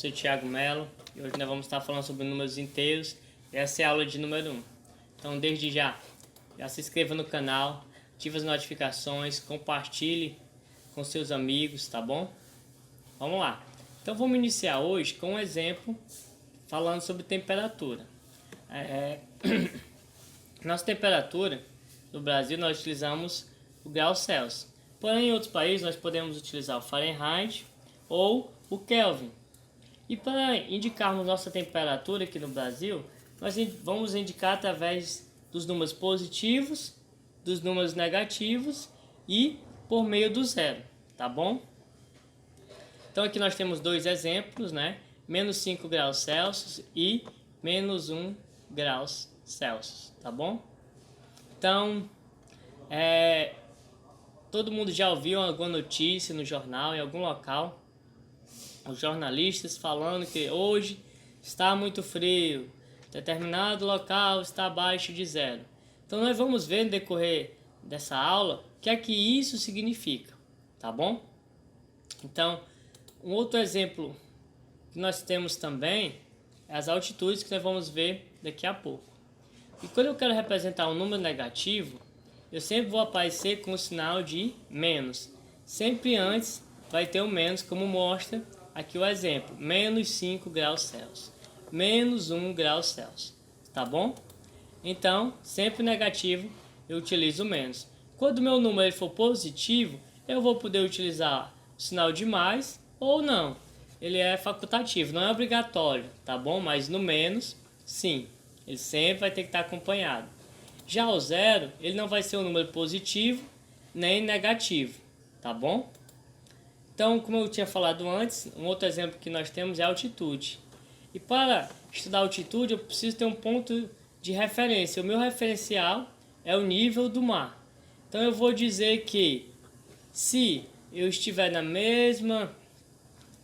professor Thiago Melo e hoje nós vamos estar falando sobre números inteiros. Essa é a aula de número 1. Então, desde já se inscreva no canal, ative as notificações, compartilhe com seus amigos, tá bom? Vamos lá. Então, vamos iniciar hoje com um exemplo falando sobre temperatura. Nossa temperatura no Brasil nós utilizamos o grau Celsius. Porém, em outros países nós podemos utilizar o Fahrenheit ou o Kelvin. E para indicarmos nossa temperatura aqui no Brasil, nós vamos indicar através dos números positivos, dos números negativos e por meio do zero, tá bom? Então aqui nós temos dois exemplos, né? Menos 5 graus Celsius e menos 1 graus Celsius, tá bom? Então, todo mundo já ouviu alguma notícia no jornal, em algum local, os jornalistas falando que hoje está muito frio, determinado local está abaixo de zero. Então nós vamos ver no decorrer dessa aula o que é que isso significa, tá bom? Então, um outro exemplo que nós temos também é as altitudes, que nós vamos ver daqui a pouco. E quando eu quero representar um número negativo, eu sempre vou aparecer com o sinal de menos. Sempre antes vai ter o menos, como mostra aqui o exemplo. Menos 5 graus Celsius. Menos 1 grau Celsius. Tá bom? Então, sempre negativo, eu utilizo o menos. Quando o meu número for positivo, eu vou poder utilizar o sinal de mais ou não. Ele é facultativo, não é obrigatório, tá bom? Mas no menos, sim. Ele sempre vai ter que estar acompanhado. Já o zero, ele não vai ser um número positivo nem negativo, tá bom? Então, como eu tinha falado antes, um outro exemplo que nós temos é a altitude. E para estudar altitude, eu preciso ter um ponto de referência. O meu referencial é o nível do mar. Então, eu vou dizer que se eu estiver na mesma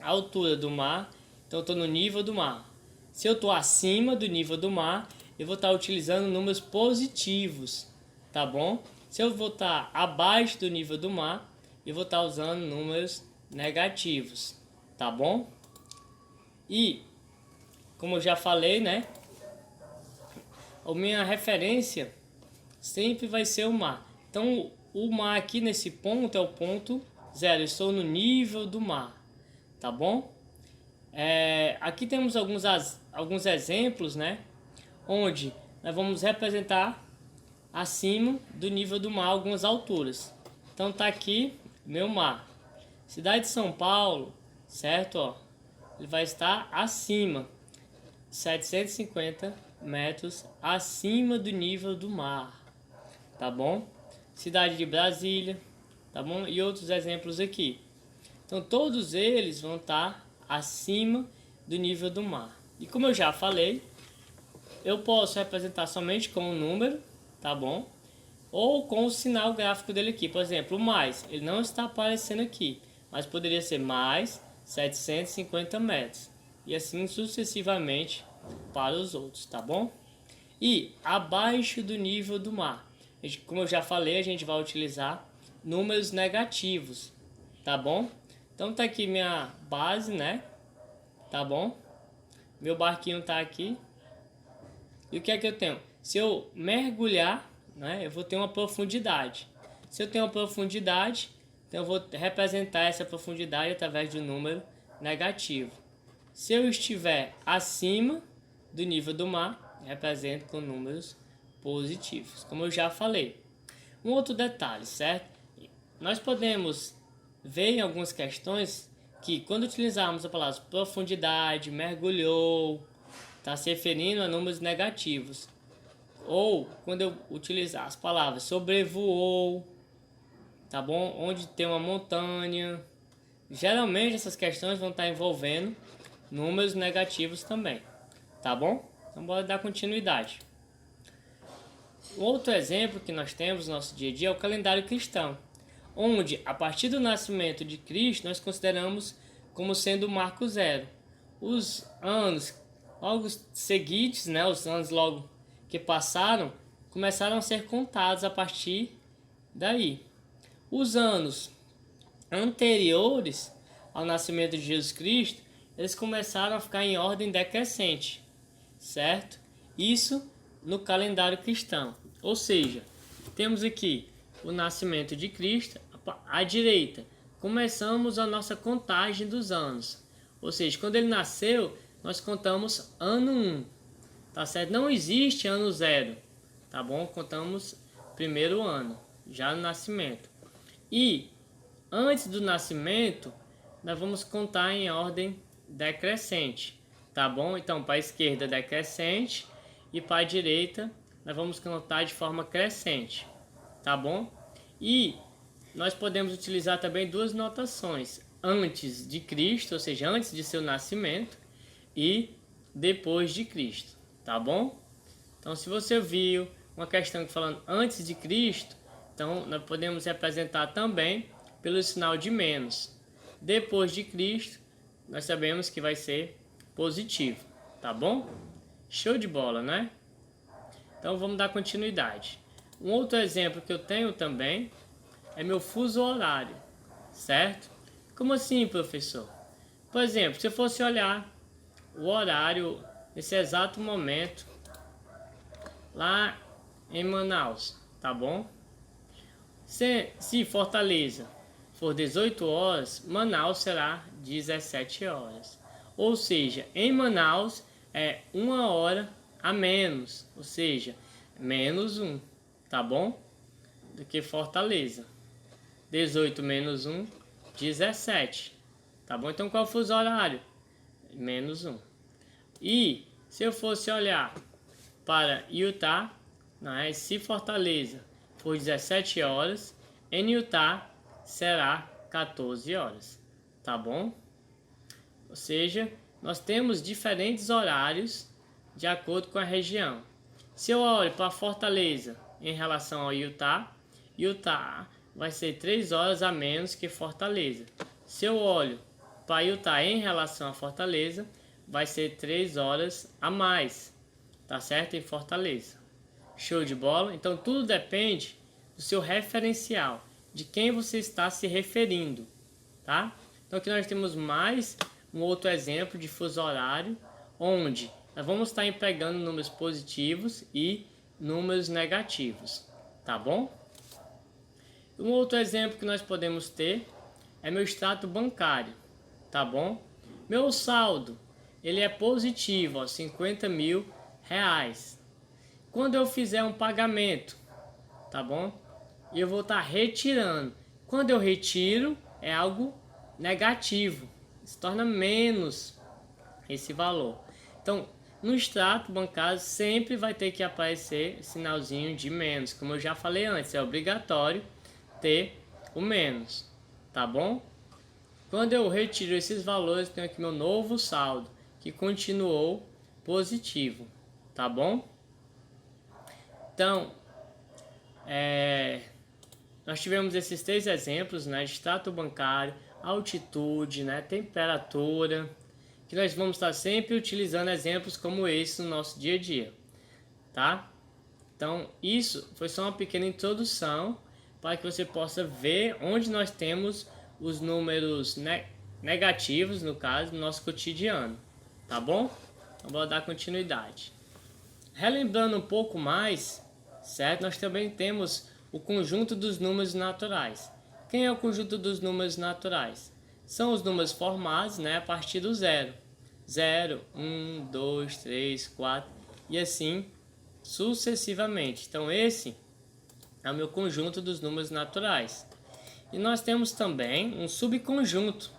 altura do mar, então eu estou no nível do mar. Se eu estou acima do nível do mar, eu vou estar utilizando números positivos, tá bom? Se eu vou estar abaixo do nível do mar, eu vou estar usando números negativos, tá bom? E, como eu já falei, né? A minha referência sempre vai ser o mar. Então, o mar aqui nesse ponto é o ponto zero. Eu estou no nível do mar, tá bom? Aqui temos alguns exemplos, né? Onde nós vamos representar acima do nível do mar algumas alturas. Então tá aqui meu mar. Cidade de São Paulo, certo? Ó, ele vai estar acima, 750 metros acima do nível do mar, tá bom? Cidade de Brasília, tá bom? E outros exemplos aqui. Então todos eles vão estar acima do nível do mar. E como eu já falei, eu posso representar somente com um número, tá bom? Ou com o sinal gráfico dele aqui. Por exemplo, o mais, ele não está aparecendo aqui, mas poderia ser mais 750 metros. E assim sucessivamente para os outros, tá bom? E abaixo do nível do mar, como eu já falei, a gente vai utilizar números negativos, tá bom? Então tá aqui minha base, né? Tá bom? Meu barquinho tá aqui. E o que é que eu tenho? Se eu mergulhar, né, eu vou ter uma profundidade. Se eu tenho uma profundidade, então eu vou representar essa profundidade através de um número negativo. Se eu estiver acima do nível do mar, represento com números positivos, como eu já falei. Um outro detalhe, certo? Nós podemos ver em algumas questões que quando utilizarmos a palavra profundidade, mergulhou, está se referindo a números negativos. Ou quando eu utilizar as palavras sobrevoou, tá bom? Onde tem uma montanha. Geralmente essas questões vão estar envolvendo números negativos também, tá bom? Então bora dar continuidade. Outro exemplo que nós temos no nosso dia a dia é o calendário cristão, onde a partir do nascimento de Cristo nós consideramos como sendo o marco zero. Os anos logo seguintes, né, os anos logo que passaram, começaram a ser contados a partir daí. Os anos anteriores ao nascimento de Jesus Cristo, eles começaram a ficar em ordem decrescente, certo? Isso no calendário cristão. Ou seja, temos aqui o nascimento de Cristo à direita. Começamos a nossa contagem dos anos. Ou seja, quando ele nasceu, nós contamos ano 1. Tá certo? Não existe ano 0. Tá bom? Contamos primeiro ano, já no nascimento. E antes do nascimento, nós vamos contar em ordem decrescente. Tá bom? Então, para a esquerda decrescente e para a direita nós vamos contar de forma crescente. Tá bom? E nós podemos utilizar também duas notações: antes de Cristo, ou seja, antes de seu nascimento, e depois de Cristo. Tá bom? Então, se você viu uma questão falando antes de Cristo, então nós podemos representar também pelo sinal de menos. Depois de Cristo, nós sabemos que vai ser positivo. Tá bom? Show de bola, né? Então, vamos dar continuidade. Um outro exemplo que eu tenho também é meu fuso horário, certo? Como assim, professor? Por exemplo, se eu fosse olhar o horário nesse exato momento lá em Manaus, tá bom? Se Fortaleza for 18 horas, Manaus será 17 horas. Ou seja, em Manaus é 1 hora a menos, ou seja, menos 1, tá bom? Do que Fortaleza. 18 menos 1, 17. Tá bom? Então qual é o fuso horário? Menos 1. E se eu fosse olhar para Utah, né, se Fortaleza for 17 horas, em Utah será 14 horas. Tá bom? Ou seja, nós temos diferentes horários de acordo com a região. Se eu olho para Fortaleza em relação ao Utah, Utah vai ser 3 horas a menos que Fortaleza. Se eu olho para Utah em relação a Fortaleza, vai ser 3 horas a mais, tá certo? Em Fortaleza. Show de bola? Então tudo depende do seu referencial, de quem você está se referindo, tá? Então aqui nós temos mais um outro exemplo de fuso horário, onde nós vamos estar empregando números positivos e números negativos, tá bom? Um outro exemplo que nós podemos ter é meu extrato bancário, tá bom? Meu saldo, ele é positivo, ó, 50 mil reais. Quando eu fizer um pagamento, tá bom? E eu vou estar retirando. Quando eu retiro, é algo negativo, se torna menos esse valor. Então, no extrato bancário sempre vai ter que aparecer sinalzinho de menos. Como eu já falei antes, é obrigatório ter o menos, tá bom? Quando eu retiro esses valores, tenho aqui meu novo saldo, que continuou positivo, tá bom? Então, nós tivemos esses 3 exemplos, né? Extrato bancário, altitude, né? Temperatura, que nós vamos estar sempre utilizando exemplos como esse no nosso dia a dia, tá? Então, isso foi só uma pequena introdução para que você possa ver onde nós temos os números negativos, no caso, no nosso cotidiano, tá bom? Então, vou dar continuidade. Relembrando um pouco mais, certo? Nós também temos o conjunto dos números naturais. Quem é o conjunto dos números naturais? São os números formados, né, a partir do zero. 0, 1, 2, 3, 4 e assim sucessivamente. Então esse é o meu conjunto dos números naturais. E nós temos também um subconjunto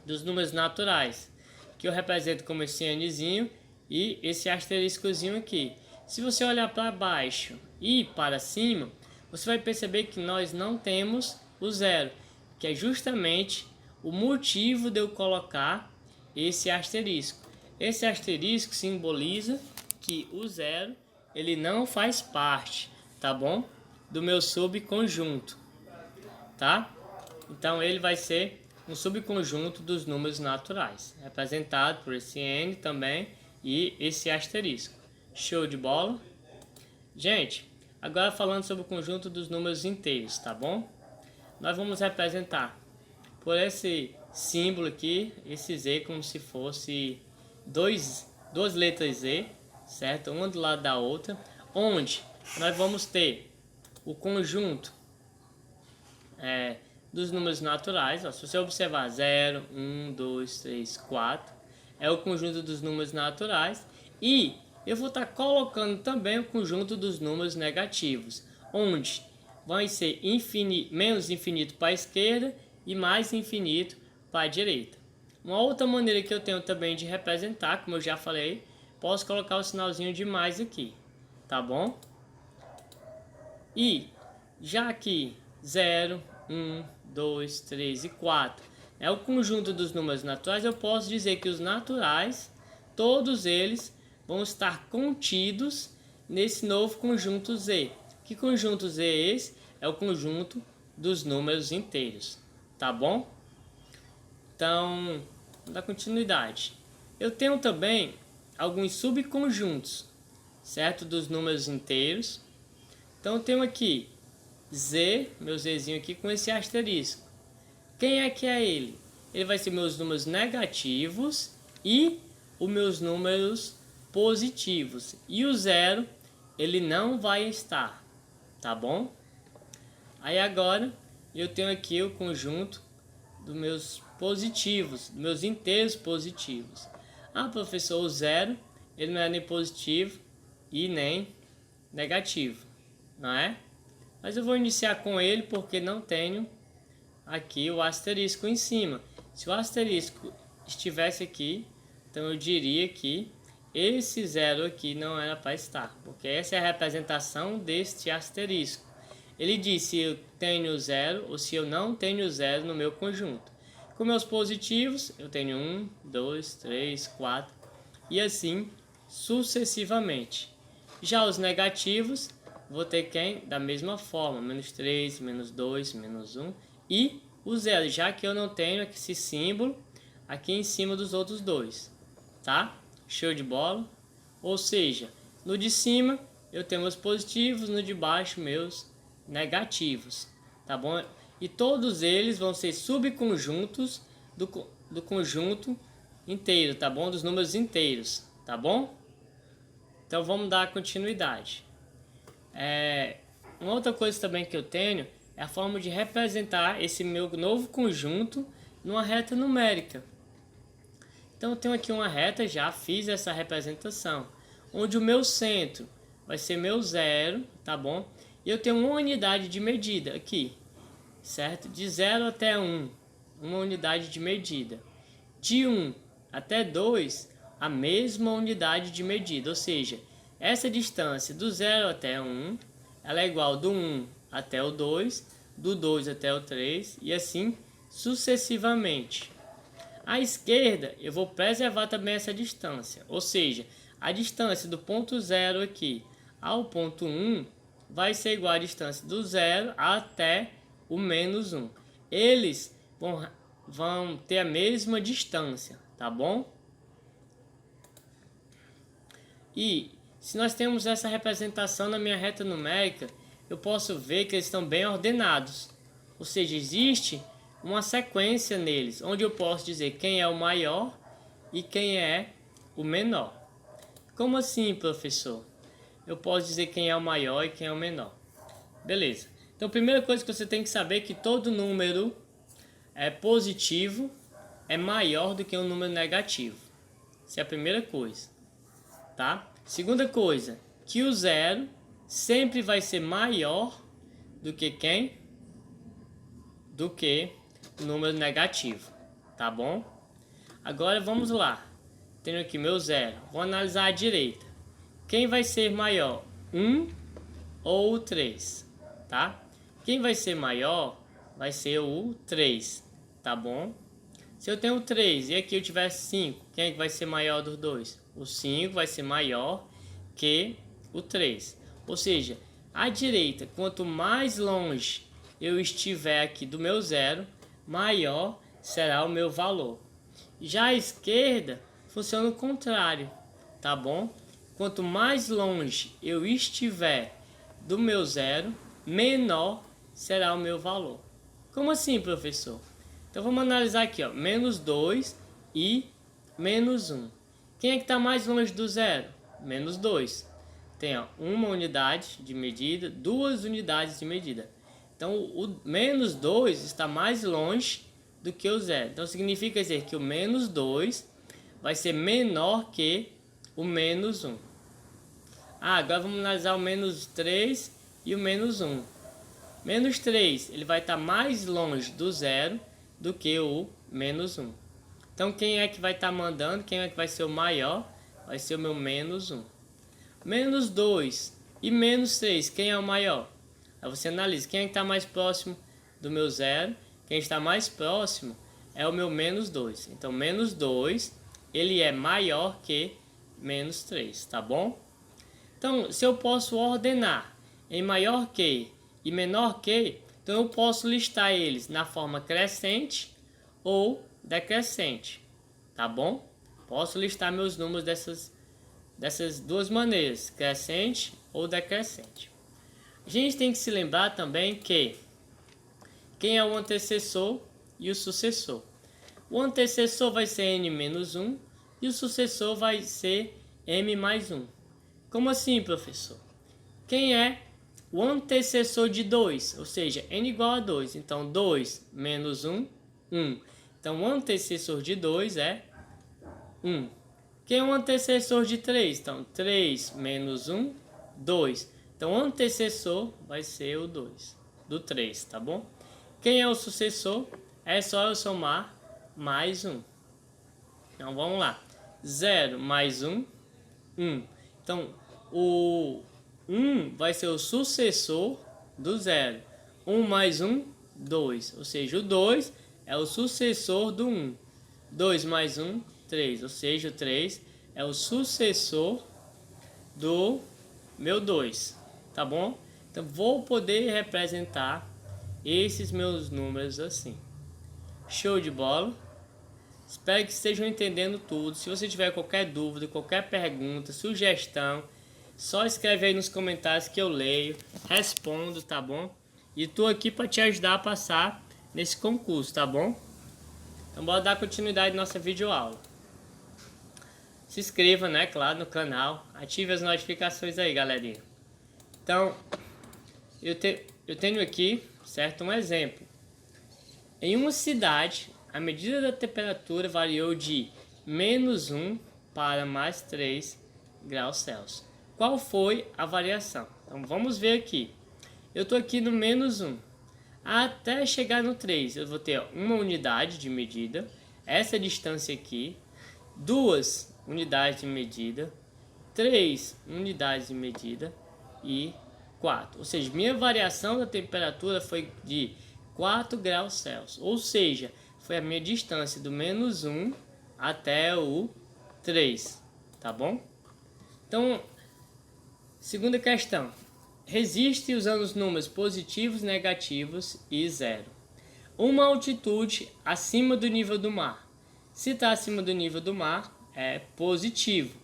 dos números naturais, que eu represento como esse Nzinho e esse asteriscozinho aqui. Se você olhar para baixo e para cima, você vai perceber que nós não temos o zero, que é justamente o motivo de eu colocar esse asterisco. Esse asterisco simboliza que o zero ele não faz parte, tá bom? Do meu subconjunto, tá? Então ele vai ser um subconjunto dos números naturais, representado por esse N também e esse asterisco. Show de bola? Gente, agora falando sobre o conjunto dos números inteiros, tá bom? Nós vamos representar por esse símbolo aqui, esse Z como se fosse duas letras Z, certo? Uma do lado da outra, onde nós vamos ter o conjunto dos números naturais. Ó, se você observar 0, 1, 2, 3, 4, é o conjunto dos números naturais, e eu vou estar colocando também o conjunto dos números negativos, onde vai ser menos infinito para a esquerda e mais infinito para a direita. Uma outra maneira que eu tenho também de representar, como eu já falei, posso colocar o sinalzinho de mais aqui, tá bom? E já aqui 0, 1, 2, 3 e 4 é o conjunto dos números naturais, eu posso dizer que os naturais, todos eles vão estar contidos nesse novo conjunto Z. Que conjunto Z é esse? É o conjunto dos números inteiros, tá bom? Então, vamos dar continuidade. Eu tenho também alguns subconjuntos, certo? Dos números inteiros. Então, eu tenho aqui Z, meu Zzinho aqui com esse asterisco. Quem é que é ele? Ele vai ser meus números negativos e os meus números positivos. E o 0, ele não vai estar, tá bom? Aí agora eu tenho aqui o conjunto dos meus positivos, dos meus inteiros positivos. Ah, professor, o 0, ele não é nem positivo e nem negativo, não é? Mas eu vou iniciar com ele porque não tenho aqui o asterisco em cima. Se o asterisco estivesse aqui, então eu diria que esse 0 aqui não era para estar, porque essa é a representação deste asterisco. Ele diz se eu tenho 0 ou se eu não tenho 0 no meu conjunto. Com meus positivos, eu tenho 1, 2, 3, 4 e assim sucessivamente. Já os negativos, vou ter quem? Da mesma forma, menos 3, menos 2, menos 1 e o 0, já que eu não tenho esse símbolo aqui em cima dos outros dois, tá? Show de bola? Ou seja, no de cima eu tenho meus positivos, no de baixo meus negativos, tá bom? E todos eles vão ser subconjuntos do conjunto inteiro, tá bom? Dos números inteiros, tá bom? Então vamos dar continuidade. Uma outra coisa também que eu tenho é a forma de representar esse meu novo conjunto numa reta numérica. Então eu tenho aqui uma reta, já fiz essa representação, onde o meu centro vai ser meu 0, tá bom? E eu tenho uma unidade de medida aqui, certo? De 0 até 1, uma unidade de medida. De 1 até 2, a mesma unidade de medida, ou seja, essa distância do 0 até 1, ela é igual do 1 até o 2, do 2 até o 3 e assim sucessivamente. À esquerda, eu vou preservar também essa distância, ou seja, a distância do ponto 0 aqui ao ponto 1 vai ser igual à distância do 0 até o menos 1. Eles vão ter a mesma distância, tá bom? E se nós temos essa representação na minha reta numérica, eu posso ver que eles estão bem ordenados. Ou seja, existe uma sequência neles, onde eu posso dizer quem é o maior e quem é o menor. Como assim, professor? Eu posso dizer quem é o maior e quem é o menor. Beleza. Então, a primeira coisa que você tem que saber é que todo número positivo é maior do que um número negativo. Essa é a primeira coisa, tá? Segunda coisa, que o 0 sempre vai ser maior do que quem? Do que o número negativo, tá bom? Agora vamos lá. Tenho aqui meu 0. Vou analisar à direita. Quem vai ser maior? 1 ou o 3, tá? Quem vai ser maior vai ser o 3, tá bom? Se eu tenho 3 e aqui eu tiver 5, quem é que vai ser maior dos dois? O 5 vai ser maior que o 3. Ou seja, à direita, quanto mais longe eu estiver aqui do meu 0, maior será o meu valor. Já à esquerda, funciona o contrário, tá bom? Quanto mais longe eu estiver do meu 0, menor será o meu valor. Como assim, professor? Então vamos analisar aqui, ó, menos 2 e menos 1. Quem é que está mais longe do zero? Menos 2. Tem, ó, uma unidade de medida, duas unidades de medida. Então o menos 2 está mais longe do que o zero. Então significa dizer que o menos 2 vai ser menor que o menos 1. Agora vamos analisar o menos 3 e o menos 1. Menos 3 ele vai estar mais longe do zero do que o menos 1. Então quem é que vai estar mandando? Quem é que vai ser o maior? Vai ser o meu menos 1. Menos 2 e menos 3, quem é o maior? Aí você analisa quem é que está mais próximo do meu zero. Quem está mais próximo é o meu menos 2. Então menos 2 ele é maior que menos 3, tá bom? Então se eu posso ordenar em maior que e menor que, então eu posso listar eles na forma crescente ou decrescente, tá bom? Posso listar meus números dessas duas maneiras, crescente ou decrescente. A gente tem que se lembrar também que quem é o antecessor e o sucessor. O antecessor vai ser n menos 1 e o sucessor vai ser m mais 1. Como assim, professor? Quem é o antecessor de 2? Ou seja, n igual a 2. Então 2 menos 1, 1. Então o antecessor de 2 é 1. Quem é o antecessor de 3? Então 3 menos 1, 2. Então o antecessor vai ser o 2 do 3, tá bom? Quem é o sucessor? É só eu somar mais 1. Então vamos lá. 0 mais 1, 1. Então o 1 vai ser o sucessor do 0. 1 mais 1, 2. Ou seja, o 2 é o sucessor do 1. 2 mais 1, 3. Ou seja, o 3 é o sucessor do meu 2. Tá bom? Então vou poder representar esses meus números assim. Show de bola? Espero que estejam entendendo tudo. Se você tiver qualquer dúvida, qualquer pergunta, sugestão, só escreve aí nos comentários que eu leio, respondo, tá bom? E tô aqui para te ajudar a passar nesse concurso, tá bom? Então bora dar continuidade à nossa videoaula. Se inscreva, né, claro, no canal. Ative as notificações aí, galerinha. Então, eu tenho aqui, certo, um exemplo. Em uma cidade, a medida da temperatura variou de menos 1 para mais 3 graus Celsius. Qual foi a variação? Então vamos ver aqui. Eu estou aqui no menos 1. Até chegar no 3, eu vou ter uma unidade de medida, essa distância aqui, 2 unidades de medida, 3 unidades de medida e 4. Ou seja, minha variação da temperatura foi de 4 graus Celsius. Ou seja, foi a minha distância do menos 1 até o 3. Tá bom? Então, segunda questão. Resiste usando os números positivos, negativos e 0. Uma altitude acima do nível do mar. Se está acima do nível do mar, é positivo.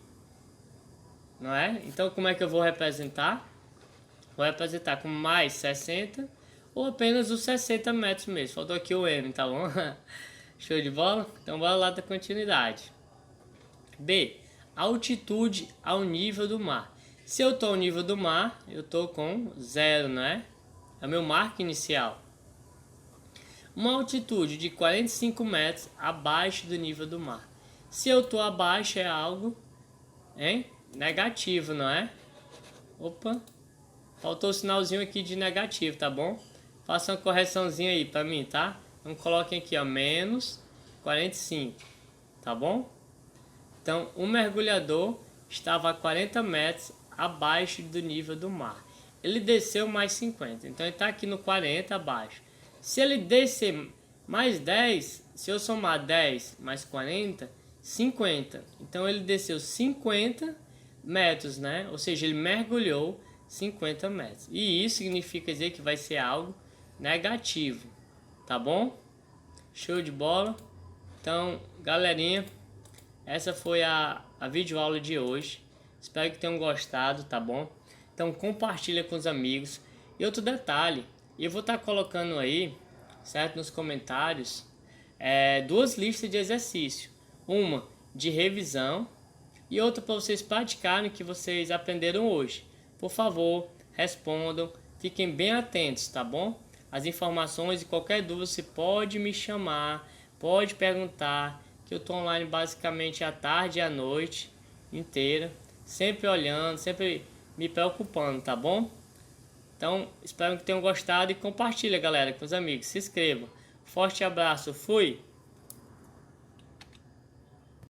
Não é? Então, como é que eu vou representar? Vou representar com mais 60 ou apenas os 60 metros mesmo. Faltou aqui o M, tá bom? Show de bola? Então, bora lá da continuidade. B. Altitude ao nível do mar. Se eu estou ao nível do mar, eu estou com 0, não é? É o meu marco inicial. Uma altitude de 45 metros abaixo do nível do mar. Se eu estou abaixo, é algo negativo, não é? Opa, faltou o sinalzinho aqui de negativo, tá bom? Faça uma correçãozinha aí para mim, tá? Então coloquem aqui, ó, menos 45, tá bom? Então, um mergulhador estava a 40 metros abaixo do nível do mar. Ele desceu mais 50, então ele está aqui no 40 abaixo. Se ele descer mais 10, se eu somar 10 mais 40, 50. Então ele desceu 50 metros, né? Ou seja, ele mergulhou 50 metros. E isso significa dizer que vai ser algo negativo, tá bom? Show de bola? Então, galerinha, essa foi a videoaula de hoje. Espero que tenham gostado, tá bom? Então compartilha com os amigos. E outro detalhe, eu vou estar colocando aí, certo, nos comentários, duas listas de exercício. Uma de revisão e outra para vocês praticarem o que vocês aprenderam hoje. Por favor, respondam, fiquem bem atentos, tá bom? As informações e qualquer dúvida você pode me chamar, pode perguntar, que eu estou online basicamente à tarde e à noite inteira, sempre olhando, sempre me preocupando, tá bom? Então, espero que tenham gostado e compartilha, galera, com os amigos. Se inscreva. Forte abraço, fui!